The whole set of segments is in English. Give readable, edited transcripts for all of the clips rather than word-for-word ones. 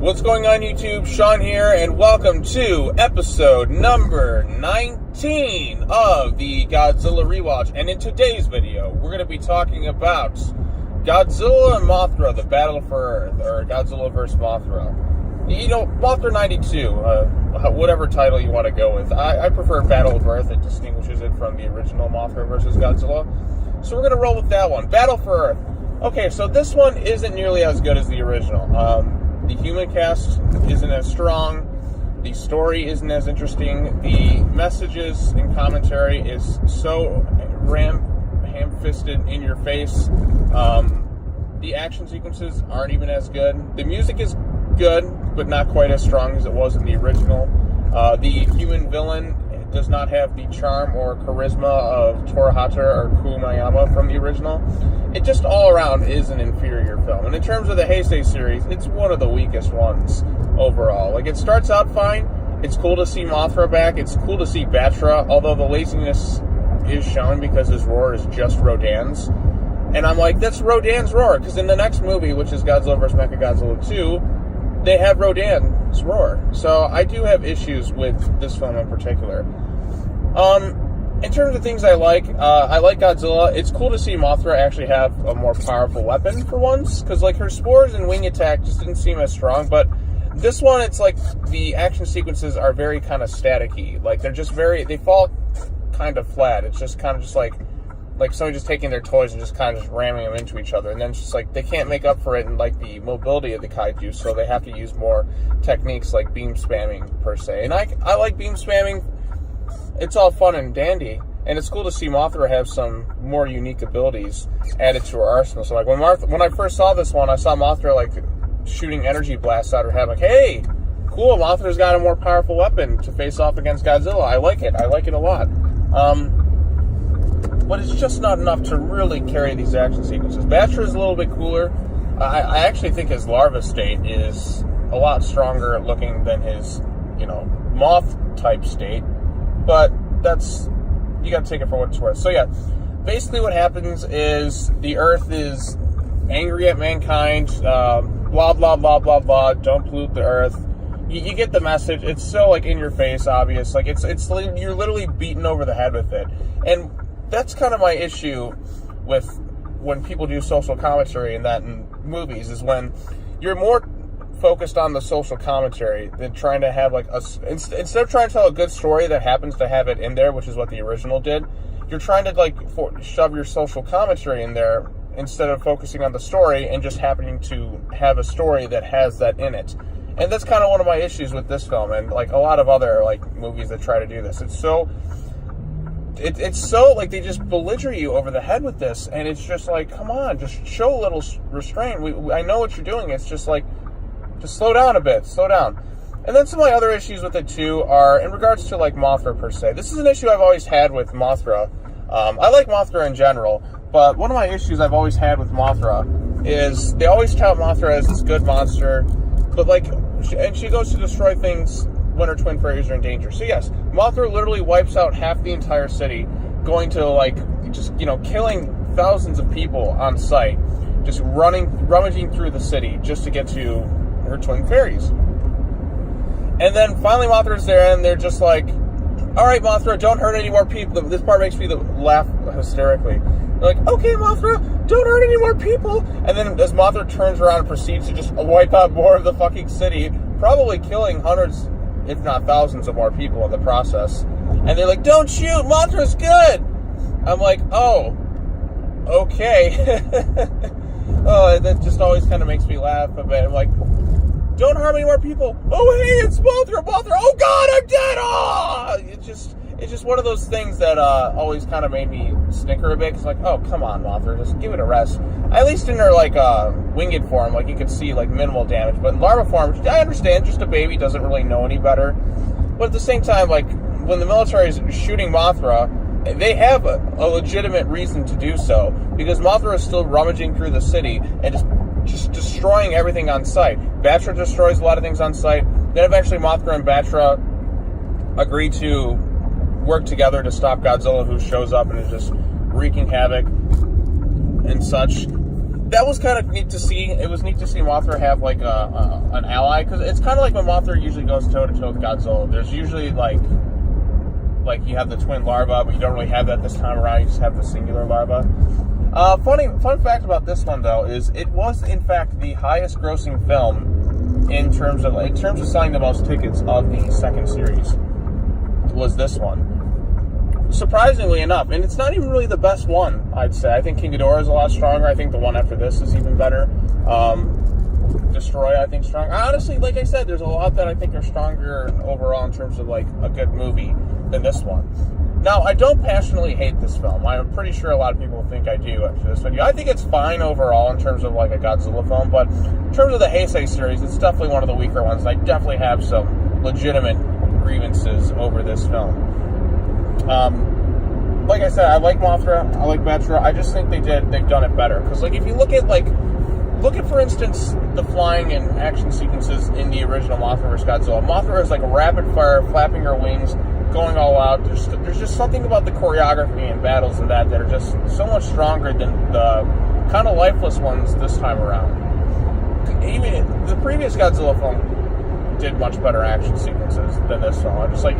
What's going on, YouTube? Sean here, and welcome to episode number 19 of the Godzilla Rewatch. And in today's video, we're going to be talking about Godzilla and Mothra, the Battle for Earth, or Godzilla vs. Mothra. You know, Mothra 92, whatever title you want to go with. I prefer Battle of Earth. It distinguishes it from the original Mothra vs. Godzilla. So we're going to roll with that one. Battle for Earth. Okay, so this one isn't nearly as good as the original. The human cast isn't as strong. The story isn't as interesting. The messages and commentary is so ham-fisted in your face. The action sequences aren't even as good. The music is good, but not quite as strong as it was in the original. The human villain does not have the charm or charisma of Torahata or Kumayama from the original. It just all around is an inferior film. And in terms of the Heisei series, it's one of the weakest ones overall. Like, it starts out fine. It's cool to see Mothra back. It's cool to see Batra, although the laziness is shown because his roar is just Rodan's. And I'm like, that's Rodan's roar, because in the next movie, which is Godzilla vs. Mechagodzilla 2, they have Rodan's roar. So I do have issues with this film in particular. In terms of things I like Godzilla. It's cool to see Mothra actually have a more powerful weapon for once, because like her spores and wing attack just didn't seem as strong. But this one, it's like the action sequences are very kind of staticky. Like they fall kind of flat. It's just kind of just like somebody just taking their toys and just kind of just ramming them into each other, and then it's just like they can't make up for it in like the mobility of the kaiju, so they have to use more techniques like beam spamming per se. And I like beam spamming. It's all fun and dandy, and it's cool to see Mothra have some more unique abilities added to her arsenal. So like when I first saw this one, I saw Mothra like shooting energy blasts out her head. Like, hey, cool, Mothra's got a more powerful weapon to face off against Godzilla. I like it a lot. But it's just not enough to really carry these action sequences. Batra is a little bit cooler. I actually think his larva state is a lot stronger looking than his, moth type state. But you gotta take it for what it's worth. So yeah, basically what happens is the Earth is angry at mankind, blah, blah, blah, blah, blah, don't pollute the Earth. You get the message. It's so, like, in your face, obvious. Like, it's you're literally beaten over the head with it. And that's kind of my issue with when people do social commentary and that in movies, is when you're more focused on the social commentary than trying to have like instead of trying to tell a good story that happens to have it in there, which is what the original did. You're trying to like shove your social commentary in there instead of focusing on the story and just happening to have a story that has that in it. And that's kind of one of my issues with this film and like a lot of other like movies that try to do this. It's so like they just belliger you over the head with this, and it's just like, come on, just show a little restraint. I know what you're doing. It's just like, just slow down a bit, slow down. And then some of my other issues with it too are in regards to like Mothra per se. This is an issue I've always had with Mothra. I like Mothra in general, but one of my issues I've always had with Mothra is they always tout Mothra as this good monster, but like, and she goes to destroy things when her twin fairies are in danger. So yes, Mothra literally wipes out half the entire city, going to like, just, killing thousands of people on sight, just rummaging through the city just to get to her twin fairies. And then finally Mothra's there, and they're just like, all right, Mothra, don't hurt any more people. This part makes me laugh hysterically. They're like, okay, Mothra, don't hurt any more people. And then as Mothra turns around and proceeds to just wipe out more of the fucking city, probably killing hundreds, if not thousands of more people in the process. And they're like, don't shoot, Mothra's good. I'm like, oh, okay. Oh, that just always kind of makes me laugh a bit. I'm like, don't harm any more people. Oh, hey, it's Mothra. Oh, God, I'm dead. Oh! It's just one of those things that always kind of made me snicker a bit. It's like, oh, come on, Mothra, just give it a rest. At least in her, like, winged form, like, you could see, like, minimal damage. But in larva form, I understand, just a baby doesn't really know any better. But at the same time, like, when the military is shooting Mothra, they have a legitimate reason to do so, because Mothra is still rummaging through the city and just destroying everything on sight. Batra destroys a lot of things on sight. Then eventually Mothra and Batra agree to work together to stop Godzilla, who shows up and is just wreaking havoc and such. that was kind of neat to see. It was neat to see Mothra have like an ally, because it's kind of like when Mothra usually goes toe to toe with Godzilla. There's usually like you have the twin larva, but you don't really have that this time around. You just have the singular larva. Fun fact about this one though is it was in fact the highest grossing film in terms of selling the most tickets of the second series. Was this one. Surprisingly enough, and it's not even really the best one, I'd say. I think King Ghidorah is a lot stronger. I think the one after this is even better. Destroy, I think, strong. Honestly, like I said, there's a lot that I think are stronger overall in terms of like a good movie than this one. Now, I don't passionately hate this film. I'm pretty sure a lot of people think I do after this video. I think it's fine overall in terms of like a Godzilla film, but in terms of the Heisei series, it's definitely one of the weaker ones. And I definitely have some legitimate grievances over this film. Like I said, I like Mothra, I like Batra. I just think they've done it better. Because like if you look at for instance the flying and action sequences in the original Mothra vs. Godzilla. Mothra is like a rapid fire, flapping her wings, going all out. There's just something about the choreography and battles and that are just so much stronger than the kind of lifeless ones this time around. Even the previous Godzilla film did much better action sequences than this film. I'm just like,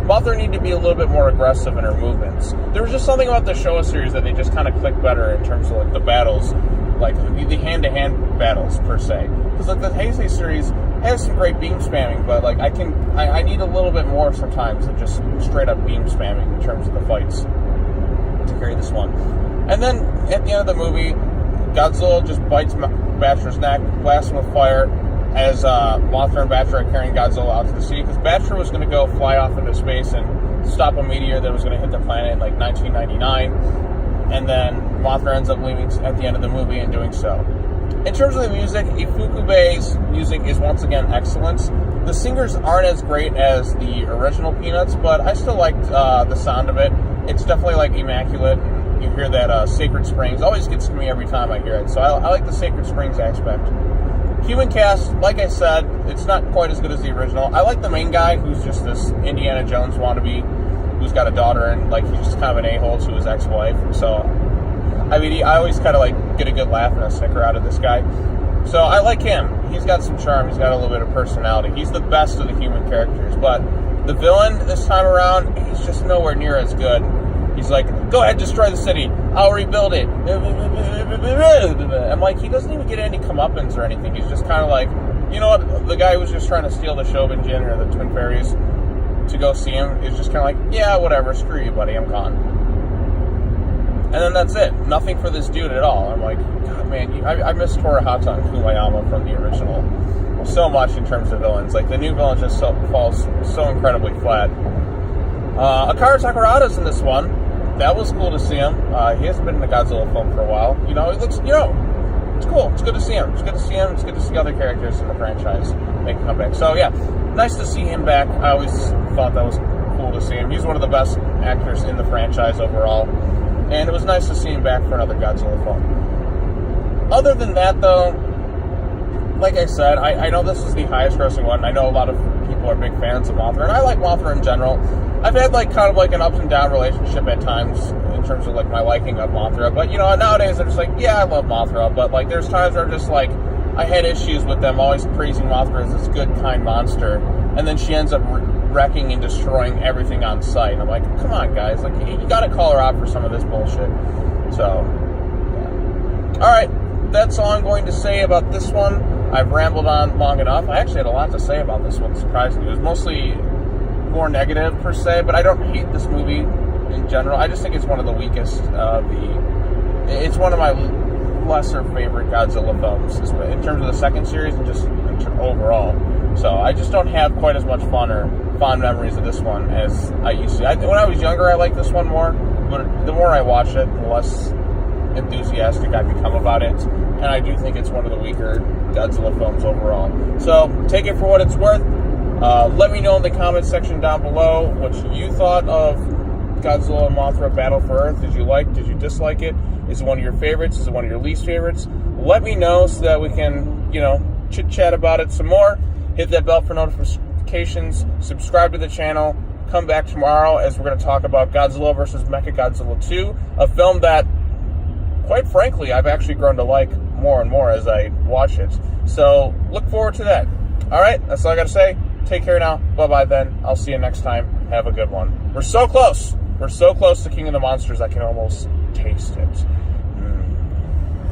Mothra needed to be a little bit more aggressive in her movements. There was just something about the Showa series that they just kind of clicked better in terms of like the battles, like the hand-to-hand battles per se. Because like the Heisei series has some great beam spamming, but like I need a little bit more sometimes than just straight up beam spamming in terms of the fights to carry this one. And then at the end of the movie, Godzilla just bites Batra's neck, blasts him with fire, as Mothra and Batra are carrying Godzilla out to the sea, because Batra was going to go fly off into space and stop a meteor that was going to hit the planet in like 1999, and then Mothra ends up leaving at the end of the movie and doing so. In terms of the music, Ifukube's music is once again excellent. The singers aren't as great as the original Peanuts, but I still liked the sound of it. It's definitely like immaculate. You hear that Sacred Springs always gets to me every time I hear it, so I like the Sacred Springs aspect. Human cast, like I said, it's not quite as good as the original. I like the main guy, who's just this Indiana Jones wannabe, who's got a daughter, and like he's just kind of an a-hole to his ex-wife. So, I mean, I always kind of like get a good laugh and a snicker out of this guy. So I like him. He's got some charm. He's got a little bit of personality. He's the best of the human characters. But the villain this time around, he's just nowhere near as good. He's like, go ahead, destroy the city. I'll rebuild it. I'm like, he doesn't even get any comeuppance or anything. He's just kind of like, you know what? The guy who was just trying to steal the Shobinjin or the Twin Fairies to go see him is just kind of like, yeah, whatever. Screw you, buddy. I'm gone. And then that's it. Nothing for this dude at all. I'm like, God, man, I miss Torahata and Kumayama from the original so much in terms of villains. Like, the new villain just falls so incredibly flat. Akira Takarada's in this one. That was cool to see him. He hasn't been in a Godzilla film for a while. You know, it looks, it's cool. It's good to see him. It's good to see him. It's good to see other characters in the franchise make a comeback. So, yeah, nice to see him back. I always thought that was cool to see him. He's one of the best actors in the franchise overall. And it was nice to see him back for another Godzilla film. Other than that, though, like I said, I know this is the highest grossing one. I know a lot of people are big fans of Mothra, and I like Mothra in general. I've had like kind of like an up and down relationship at times in terms of like my liking of Mothra, but you know, nowadays I'm just like, yeah, I love Mothra, but like there's times where I'm just like, I had issues with them always praising Mothra as this good, kind monster, and then she ends up wrecking and destroying everything on sight. And I'm like, come on, guys, like you gotta call her out for some of this bullshit. So, yeah. All right, that's all I'm going to say about this one. I've rambled on long enough. I actually had a lot to say about this one, surprisingly. It was mostly more negative per se, but I don't hate this movie in general. I just think it's one of the weakest of it's one of my lesser favorite Godzilla films in terms of the second series and just overall. So I just don't have quite as much fun or fond memories of this one as I used to. When I was younger, I liked this one more, but the more I watch it, the less enthusiastic I become about it. And I do think it's one of the weaker Godzilla films overall. So take it for what it's worth. Let me know in the comments section down below what you thought of Godzilla and Mothra Battle for Earth. Did you like? Did you dislike it? Is it one of your favorites? Is it one of your least favorites? Let me know so that we can, chit-chat about it some more. Hit that bell for notifications. Subscribe to the channel. Come back tomorrow as we're going to talk about Godzilla vs. Mechagodzilla 2, a film that, quite frankly, I've actually grown to like more and more as I watch it. So look forward to that. All right, that's all I got to say. Take care now. Bye-bye then. I'll see you next time. Have a good one. We're so close. We're so close to King of the Monsters, I can almost taste it.